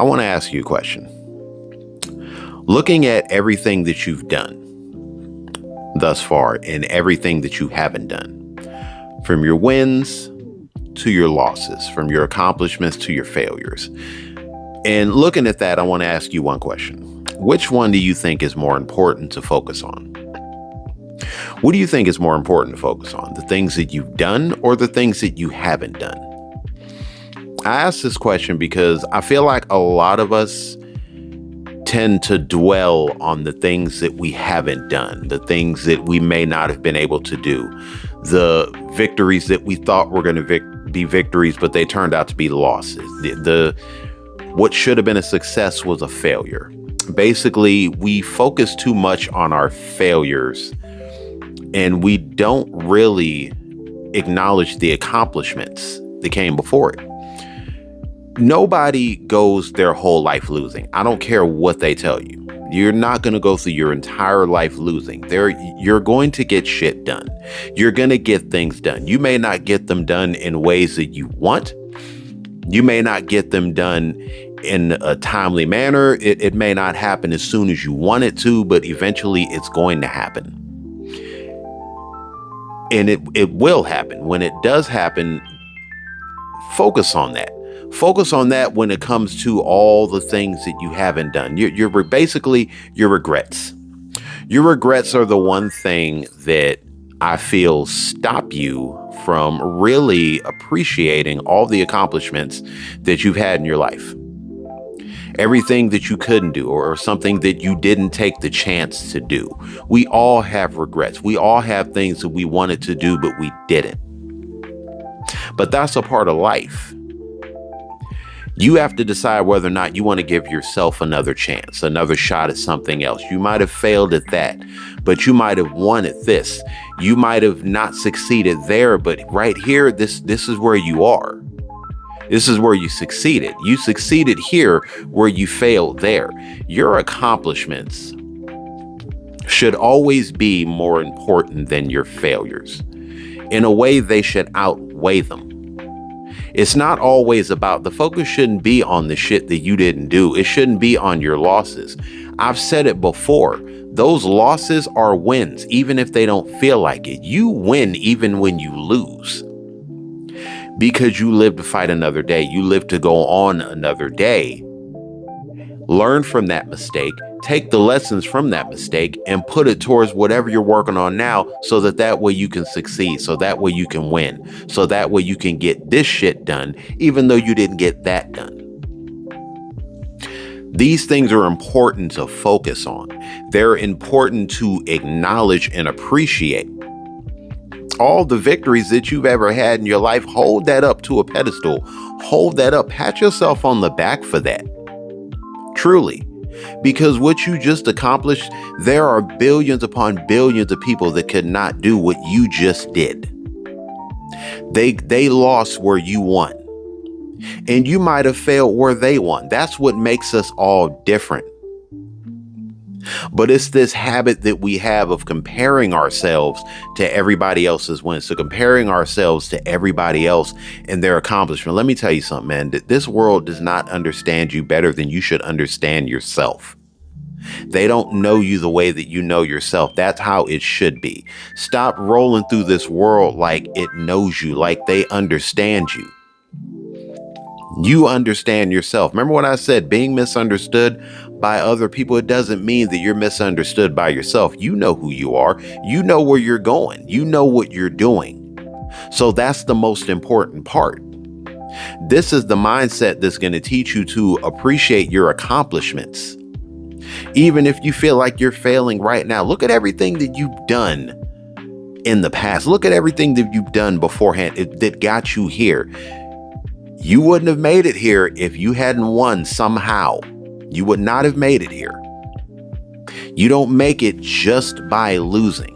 I want to ask you a question. Looking at everything that you've done thus far and everything that you haven't done, from your wins to your losses, from your accomplishments to your failures. And looking at that, I want to ask you one question. Which one do you think is more important to focus on? What do you think is more important to focus on? The things that you've done or the things that you haven't done? I ask this question because I feel like a lot of us tend to dwell on the things that we haven't done, the things that we may not have been able to do, the victories that we thought were going to be victories, but they turned out to be losses. What should have been a success was a failure. Basically, we focus too much on our failures and we don't really acknowledge the accomplishments that came before it. Nobody goes their whole life losing. I don't care what they tell you. You're not going to go through your entire life losing. You're going to get shit done. You're going to get things done. You may not get them done in ways that you want. You may not get them done in a timely manner. It may not happen as soon as you want it to, but eventually it's going to happen. And it will happen. When it does happen, focus on that. Focus on that when it comes to all the things that you haven't done. Basically your regrets. Your regrets are the one thing that I feel stop you from really appreciating all the accomplishments that you've had in your life. Everything that you couldn't do or something that you didn't take the chance to do. We all have regrets. We all have things that we wanted to do, but we didn't. But that's a part of life. You have to decide whether or not you want to give yourself another chance, another shot at something else. You might have failed at that, but you might have won at this. You might have not succeeded there, but right here, this is where you are. This is where you succeeded. You succeeded here where you failed there. Your accomplishments should always be more important than your failures. In a way, they should outweigh them. It's not always about, the focus shouldn't be on the shit that you didn't do. It shouldn't be on your losses. I've said it before. Those losses are wins, even if they don't feel like it. You win even when you lose. Because you live to fight another day. You live to go on another day. Learn from that mistake. Take the lessons from that mistake and put it towards whatever you're working on now so that way you can succeed, so that way you can win, so that way you can get this shit done, even though you didn't get that done. These things are important to focus on. They're important to acknowledge and appreciate. All the victories that you've ever had in your life, hold that up to a pedestal. Hold that up. Pat yourself on the back for that. Truly. Because what you just accomplished, there are billions upon billions of people that could not do what you just did. They lost where you won. And you might have failed where they won. That's what makes us all different. But it's this habit that we have of comparing ourselves to everybody else's wins, so comparing ourselves to everybody else and their accomplishment. Let me tell you something, man, that this world does not understand you better than you should understand yourself. They don't know you the way that you know yourself. That's how it should be. Stop rolling through this world like it knows you, like they understand you. You understand yourself. Remember what I said, being misunderstood by other people, it doesn't mean that you're misunderstood by yourself. You know who you are. You know where you're going. You know what you're doing. So that's the most important part. This is the mindset that's going to teach you to appreciate your accomplishments. Even if you feel like you're failing right now, look at everything that you've done in the past. Look at everything that you've done beforehand that got you here. You wouldn't have made it here if you hadn't won somehow. You would not have made it here. You don't make it just by losing.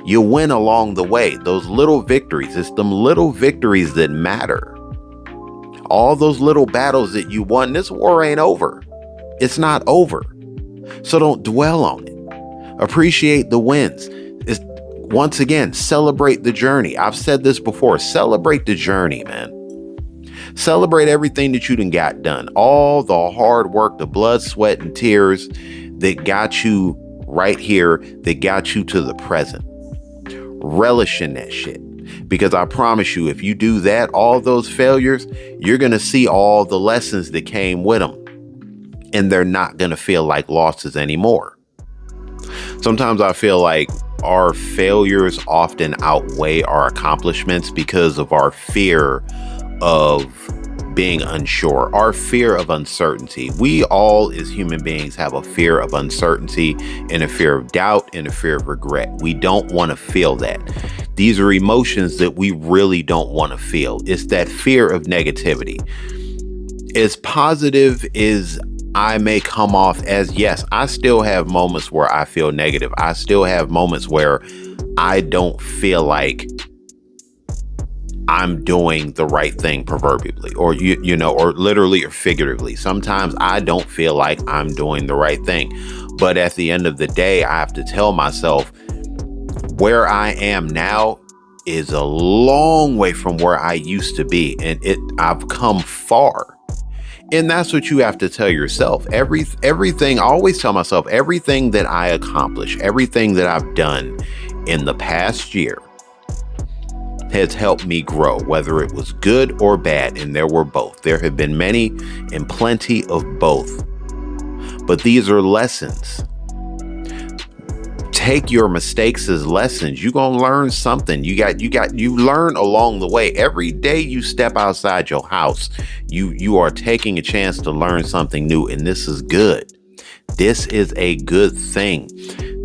You win along the way. Those little victories, it's them little victories that matter. All those little battles that you won, this war ain't over. It's not over. So don't dwell on it. Appreciate the wins. Once again, celebrate the journey. I've said this before. Celebrate the journey, man. Celebrate everything that you done got done. All the hard work, the blood, sweat, and tears that got you right here, that got you to the present. Relish in that shit. Because I promise you, if you do that, all those failures, you're going to see all the lessons that came with them. And they're not going to feel like losses anymore. Sometimes I feel like our failures often outweigh our accomplishments because of our fear of being unsure, our fear of uncertainty. We all as human beings have a fear of uncertainty and a fear of doubt and a fear of regret. We don't want to feel that. These are emotions that we really don't want to feel. It's that fear of negativity. As positive as I may come off as, yes, I still have moments where I feel negative. I still have moments where I don't feel like I'm doing the right thing proverbially, or, you know, or literally or figuratively. Sometimes I don't feel like I'm doing the right thing. But at the end of the day, I have to tell myself where I am now is a long way from where I used to be. And I've come far. And that's what you have to tell yourself. Everything, I always tell myself, everything that I accomplish, everything that I've done in the past year has helped me grow, whether it was good or bad. And there were both. There have been many and plenty of both. But these are lessons. Take your mistakes as lessons. You're going to learn something. You learn along the way. Every day you step outside your house, you are taking a chance to learn something new. And this is good. This is a good thing.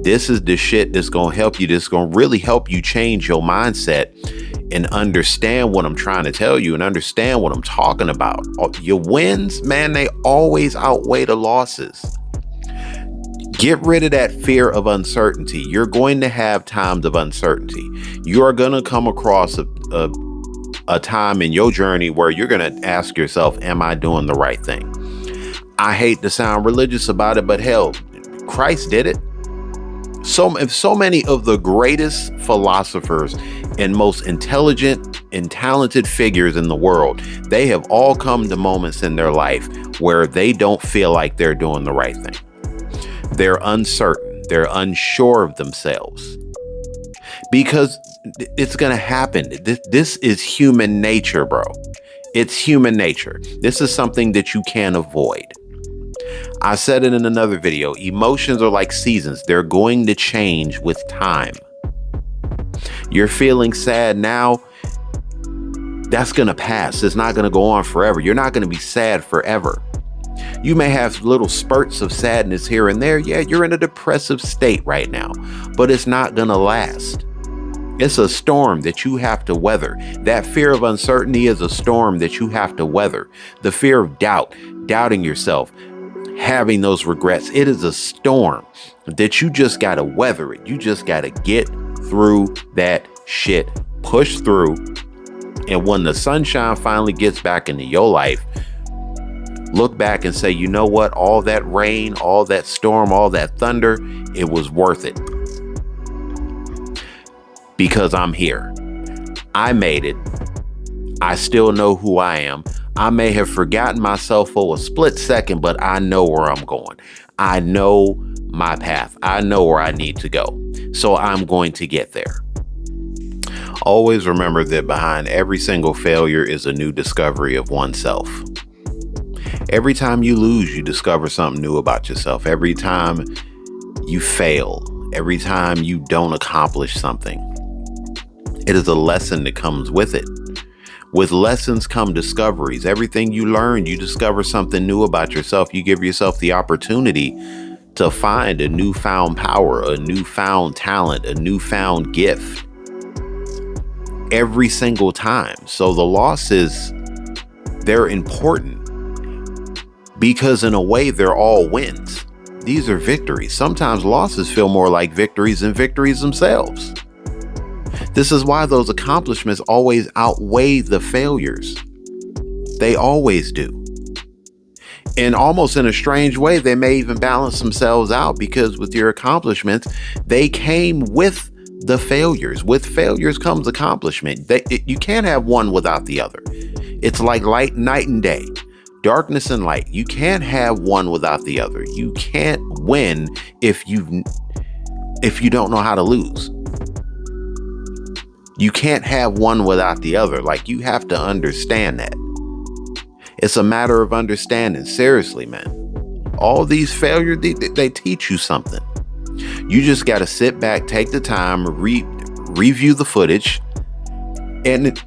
This is the shit that's going to help you. This is going to really help you change your mindset and understand what I'm trying to tell you and understand what I'm talking about. Your wins, man, they always outweigh the losses. Get rid of that fear of uncertainty. You're going to have times of uncertainty. You are going to come across a time in your journey where you're going to ask yourself, am I doing the right thing? I hate to sound religious about it, but hell, Christ did it. So many of the greatest philosophers and most intelligent and talented figures in the world, they have all come to moments in their life where they don't feel like they're doing the right thing. They're uncertain. They're unsure of themselves. Because it's going to happen. This is human nature, bro. It's human nature. This is something that you can't avoid. I said it in another video. Emotions are like seasons. They're going to change with time. You're feeling sad now. That's going to pass. It's not going to go on forever. You're not going to be sad forever. You may have little spurts of sadness here and there. Yeah, you're in a depressive state right now, but it's not going to last. It's a storm that you have to weather. That fear of uncertainty is a storm that you have to weather. The fear of doubt, doubting yourself, having those regrets. It is a storm that you just got to weather it. You just got to get through that shit, push through. And when the sunshine finally gets back into your life, look back and say, you know what? All that rain, all that storm, all that thunder, it was worth it. Because I'm here. I made it. I still know who I am. I may have forgotten myself for a split second, but I know where I'm going. I know my path. I know where I need to go. So I'm going to get there. Always remember that behind every single failure is a new discovery of oneself. Every time you lose, you discover something new about yourself. Every time you fail, every time you don't accomplish something, it is a lesson that comes with it. With lessons come discoveries. Everything you learn, you discover something new about yourself. You give yourself the opportunity to find a newfound power, a newfound talent, a newfound gift every single time. So the losses, they're important because in a way they're all wins. These are victories. Sometimes losses feel more like victories than victories themselves. This is why those accomplishments always outweigh the failures. They always do. And almost in a strange way, they may even balance themselves out because with your accomplishments, they came with the failures. With failures comes accomplishment. You can't have one without the other. It's like night and day, darkness and light. You can't have one without the other. You can't win if you don't know how to lose. You can't have one without the other. Like, you have to understand that. It's a matter of understanding. Seriously, man. All these failures, they teach you something. You just got to sit back, take the time, review the footage, and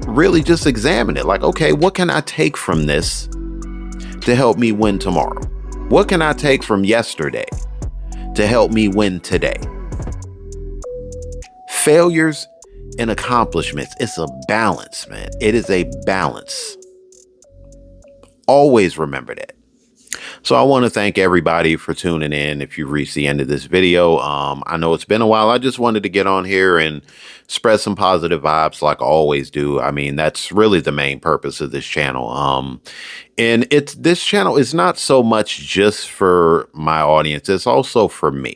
really just examine it. Like, okay, what can I take from this to help me win tomorrow? What can I take from yesterday to help me win today? Failures and accomplishments, it's a balance, man. It is a balance. Always remember that. So I want to thank everybody for tuning in. If you reached the end of this video, I know it's been a while. I just wanted to get on here and spread some positive vibes like I always do. I mean, that's really the main purpose of this channel. And this channel is not so much just for my audience. It's also for me.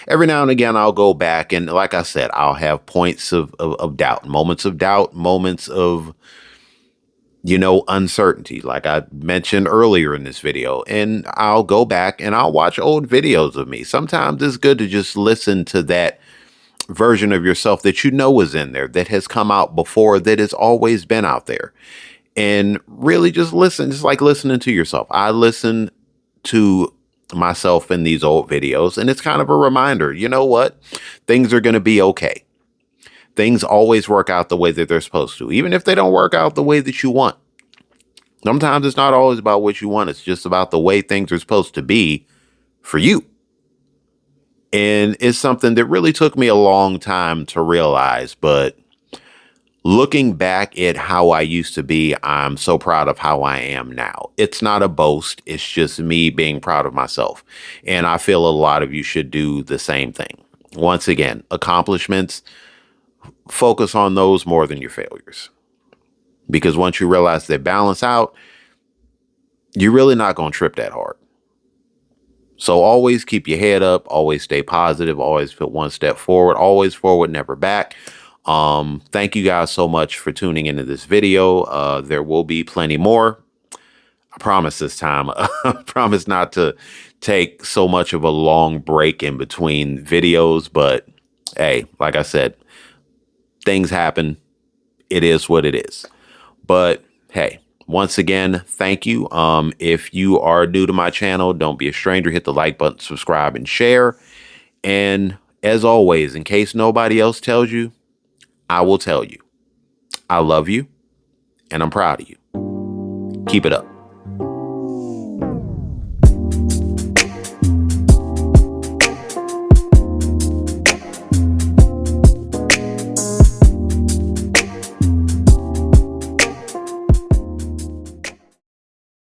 Every now and again, I'll go back and, like I said, I'll have points of doubt, moments of uncertainty, like I mentioned earlier in this video. And I'll go back and I'll watch old videos of me. Sometimes it's good to just listen to that version of yourself that you know is in there, that has come out before, that has always been out there. And really just listen, just like listening to yourself. I listen to myself in these old videos, and it's kind of a reminder, you know what? Things are going to be okay. Things always work out the way that they're supposed to, even if they don't work out the way that you want. Sometimes it's not always about what you want. It's just about the way things are supposed to be for you. And it's something that really took me a long time to realize. But looking back at how I used to be, I'm so proud of how I am now. It's not a boast. It's just me being proud of myself. And I feel a lot of you should do the same thing. Once again, accomplishments, focus on those more than your failures. Because once you realize they balance out, you're really not going to trip that hard. So always keep your head up, always stay positive, always put one step forward, always forward, never back. Thank you guys so much for tuning into this video. There will be plenty more. I promise this time. I promise not to take so much of a long break in between videos. But hey, like I said, things happen. It is what it is. But hey, once again, thank you. If you are new to my channel, don't be a stranger. Hit the like button, subscribe, and share. And as always, in case nobody else tells you, I will tell you. I love you, and I'm proud of you. Keep it up.